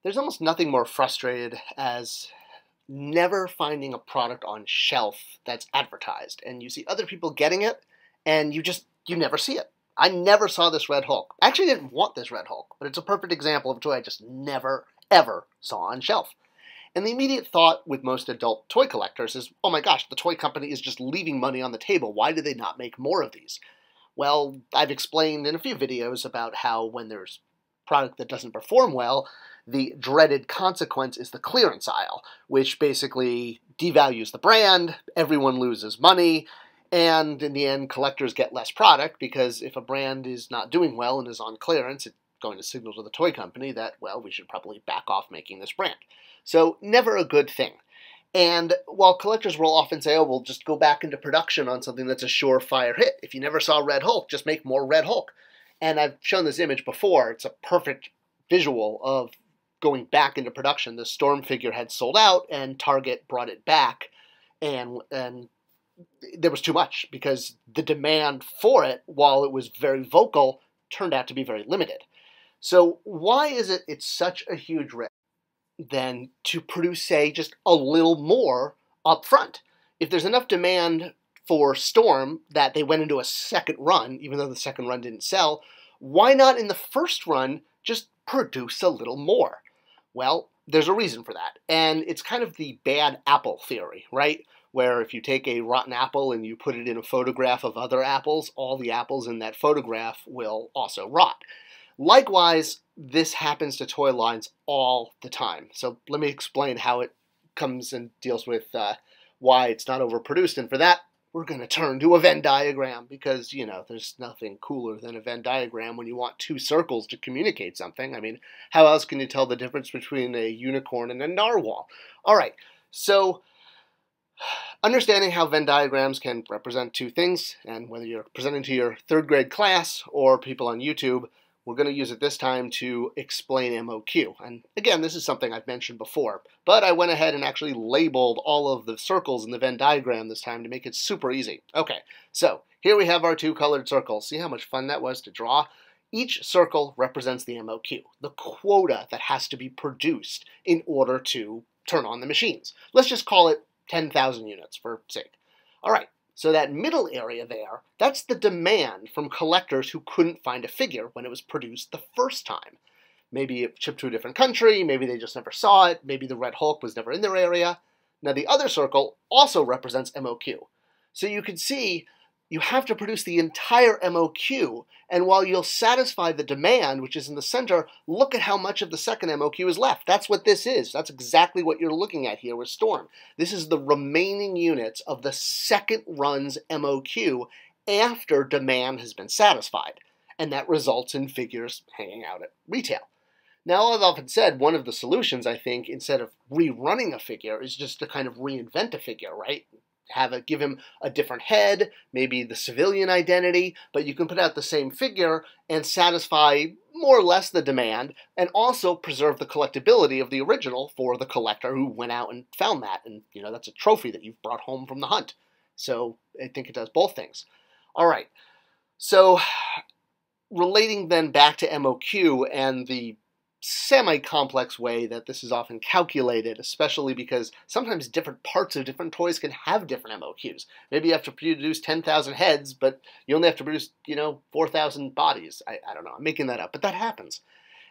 There's almost nothing more frustrated as never finding a product on shelf that's advertised, and you see other people getting it, and you never see it. I never saw this Red Hulk. I actually didn't want this Red Hulk, but it's a perfect example of a toy I just never, ever saw on shelf. And the immediate thought with most adult toy collectors is, oh my gosh, the toy company is just leaving money on the table. Why do they not make more of these? Well, I've explained in a few videos about how when there's product that doesn't perform well, the dreaded consequence is the clearance aisle, which basically devalues the brand, everyone loses money, and in the end, collectors get less product because if a brand is not doing well and is on clearance, it's going to signal to the toy company that, well, we should probably back off making this brand. So never a good thing. And while collectors will often say, oh, we'll just go back into production on something that's a surefire hit. If you never saw Red Hulk, just make more Red Hulk. And I've shown this image before. It's a perfect visual of going back into production. The Storm figure had sold out, and Target brought it back. And there was too much because the demand for it, while it was very vocal, turned out to be very limited. So why is it's such a huge risk then to produce, say, just a little more up front? If there's enough demand for Storm that they went into a second run, even though the second run didn't sell, why not in the first run just produce a little more? Well, there's a reason for that, and it's kind of the bad apple theory, right? Where if you take a rotten apple and you put it in a photograph of other apples, all the apples in that photograph will also rot. Likewise, this happens to toy lines all the time. So let me explain how it comes and deals with why it's not overproduced. And for that, we're going to turn to a Venn diagram because, you know, there's nothing cooler than a Venn diagram when you want two circles to communicate something. I mean, how else can you tell the difference between a unicorn and a narwhal? All right, so understanding how Venn diagrams can represent two things, and whether you're presenting to your third grade class or people on YouTube, we're going to use it this time to explain MOQ. And again, this is something I've mentioned before, but I went ahead and actually labeled all of the circles in the Venn diagram this time to make it super easy. Okay, so here we have our two colored circles. See how much fun that was to draw? Each circle represents the MOQ, the quota that has to be produced in order to turn on the machines. Let's just call it 10,000 units for sake. All right. So that middle area there, that's the demand from collectors who couldn't find a figure when it was produced the first time. Maybe it shipped to a different country, maybe they just never saw it, maybe the Red Hulk was never in their area. Now the other circle also represents MOQ. So you can see you have to produce the entire MOQ, and while you'll satisfy the demand, which is in the center, look at how much of the second MOQ is left. That's what this is. That's exactly what you're looking at here with Storm. This is the remaining units of the second run's MOQ after demand has been satisfied, and that results in figures hanging out at retail. Now, I've often said one of the solutions, I think, instead of rerunning a figure, is just to kind of reinvent a figure, right? Give him a different head, maybe the civilian identity, but you can put out the same figure and satisfy more or less the demand and also preserve the collectability of the original for the collector who went out and found that. And, you know, that's a trophy that you've brought home from the hunt. So I think it does both things. All right. So relating then back to MOQ and the semi-complex way that this is often calculated, especially because sometimes different parts of different toys can have different MOQs. Maybe you have to produce 10,000 heads, but you only have to produce, 4,000 bodies. I don't know, I'm making that up, but that happens.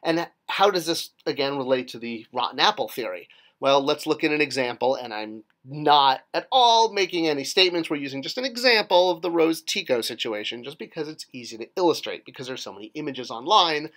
And how does this, again, relate to the rotten apple theory? Well, let's look at an example, and I'm not at all making any statements. We're using just an example of the Rose Tico situation, just because it's easy to illustrate, because there's so many images online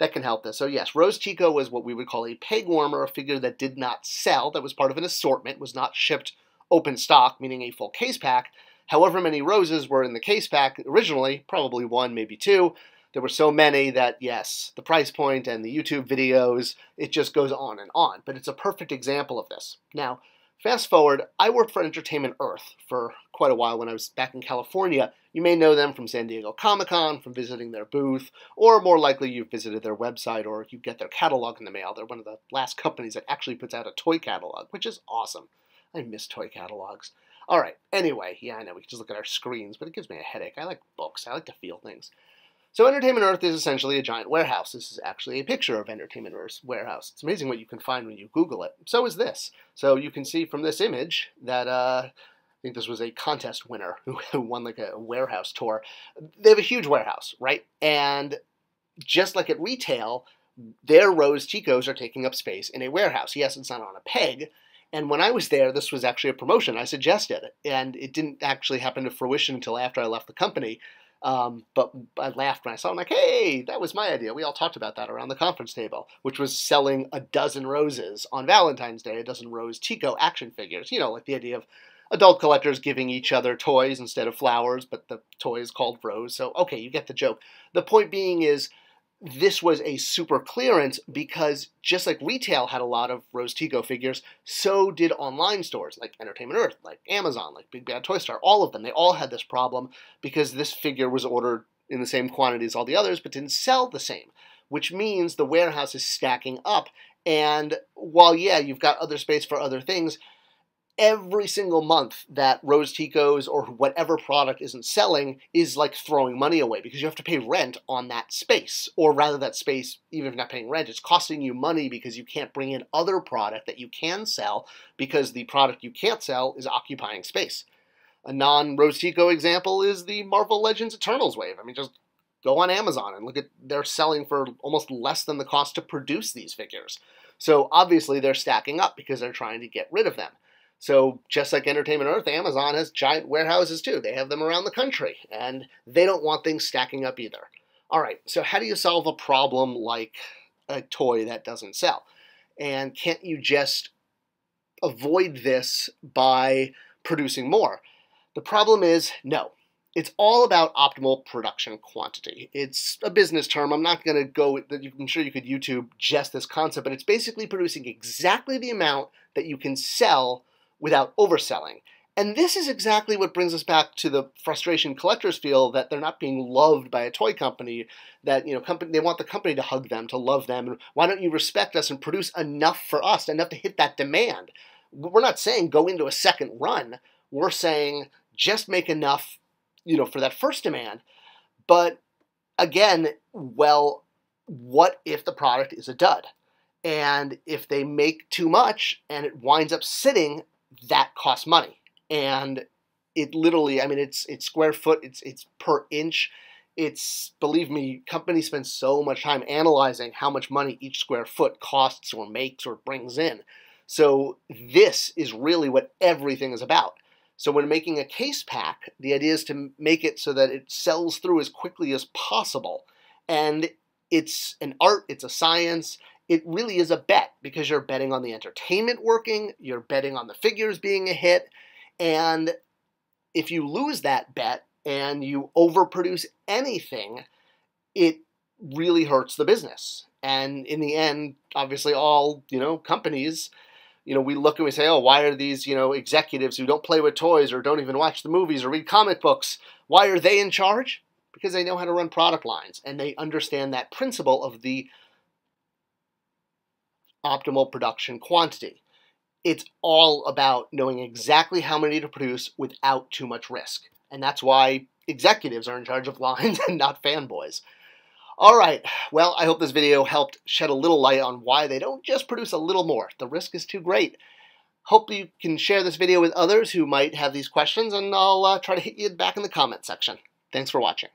that can help this. So yes, Rose Tico was what we would call a peg warmer, a figure that did not sell, that was part of an assortment, was not shipped open stock, meaning a full case pack. However many roses were in the case pack originally, probably one, maybe two, there were so many that, yes, the price point and the YouTube videos, it just goes on and on. But it's a perfect example of this. Now, fast forward, I worked for Entertainment Earth for quite a while when I was back in California. You may know them from San Diego Comic-Con, from visiting their booth, or more likely you've visited their website or you get their catalog in the mail. They're one of the last companies that actually puts out a toy catalog, which is awesome. I miss toy catalogs. All right, anyway, yeah, I know we can just look at our screens, but it gives me a headache. I like books. I like to feel things. So Entertainment Earth is essentially a giant warehouse. This is actually a picture of Entertainment Earth's warehouse. It's amazing what you can find when you Google it. So is this. So you can see from this image that I think this was a contest winner who won like a warehouse tour. They have a huge warehouse, right? And just like at retail, their Rose Ticos are taking up space in a warehouse. Yes, it's not on a peg. And when I was there, this was actually a promotion I suggested. And it didn't actually happen to fruition until after I left the company. But I laughed when I saw it. I'm like, hey, that was my idea. We all talked about that around the conference table, which was selling a dozen roses on Valentine's Day, a dozen Rose Tico action figures. You know, like the idea of adult collectors giving each other toys instead of flowers, but the toy is called Rose. So, okay, you get the joke. The point being is, this was a super clearance because just like retail had a lot of Rose Tico figures, so did online stores like Entertainment Earth, like Amazon, like Big Bad Toy Store, all of them. They all had this problem because this figure was ordered in the same quantity as all the others but didn't sell the same, which means the warehouse is stacking up. And while, yeah, you've got other space for other things, every single month that Rose Ticos or whatever product isn't selling is like throwing money away because you have to pay rent on that space. Or rather, that space, even if you're not paying rent, it's costing you money because you can't bring in other product that you can sell because the product you can't sell is occupying space. A non-Rose Tico example is the Marvel Legends Eternals wave. I mean, just go on Amazon and look at, they're selling for almost less than the cost to produce these figures. So obviously they're stacking up because they're trying to get rid of them. So just like Entertainment Earth, Amazon has giant warehouses too. They have them around the country, and they don't want things stacking up either. All right, so how do you solve a problem like a toy that doesn't sell? And can't you just avoid this by producing more? The problem is, no. It's all about optimal production quantity. It's a business term. I'm not going to go, I'm sure you could YouTube just this concept, but it's basically producing exactly the amount that you can sell without overselling. And this is exactly what brings us back to the frustration collectors feel that they're not being loved by a toy company, that, you know, they want the company to hug them, to love them. And why don't you respect us and produce enough for us, enough to hit that demand? We're not saying go into a second run. We're saying just make enough, you know, for that first demand. But again, well, what if the product is a dud? And if they make too much and it winds up sitting, that costs money. And it literally, I mean, it's square foot, it's per inch. It's, believe me, companies spend so much time analyzing how much money each square foot costs or makes or brings in. So this is really what everything is about. So when making a case pack, the idea is to make it so that it sells through as quickly as possible. And it's an art, it's a science. It really is a bet because you're betting on the entertainment working, you're betting on the figures being a hit, and if you lose that bet and you overproduce anything, it really hurts the business. And in the end, obviously all, you know, companies, you know, we look and we say, oh, why are these, you know, executives who don't play with toys or don't even watch the movies or read comic books, why are they in charge? Because they know how to run product lines and they understand that principle of the optimal production quantity. It's all about knowing exactly how many to produce without too much risk. And that's why executives are in charge of lines and not fanboys. All right, well, I hope this video helped shed a little light on why they don't just produce a little more. The risk is too great. Hope you can share this video with others who might have these questions, and I'll try to hit you back in the comment section. Thanks for watching.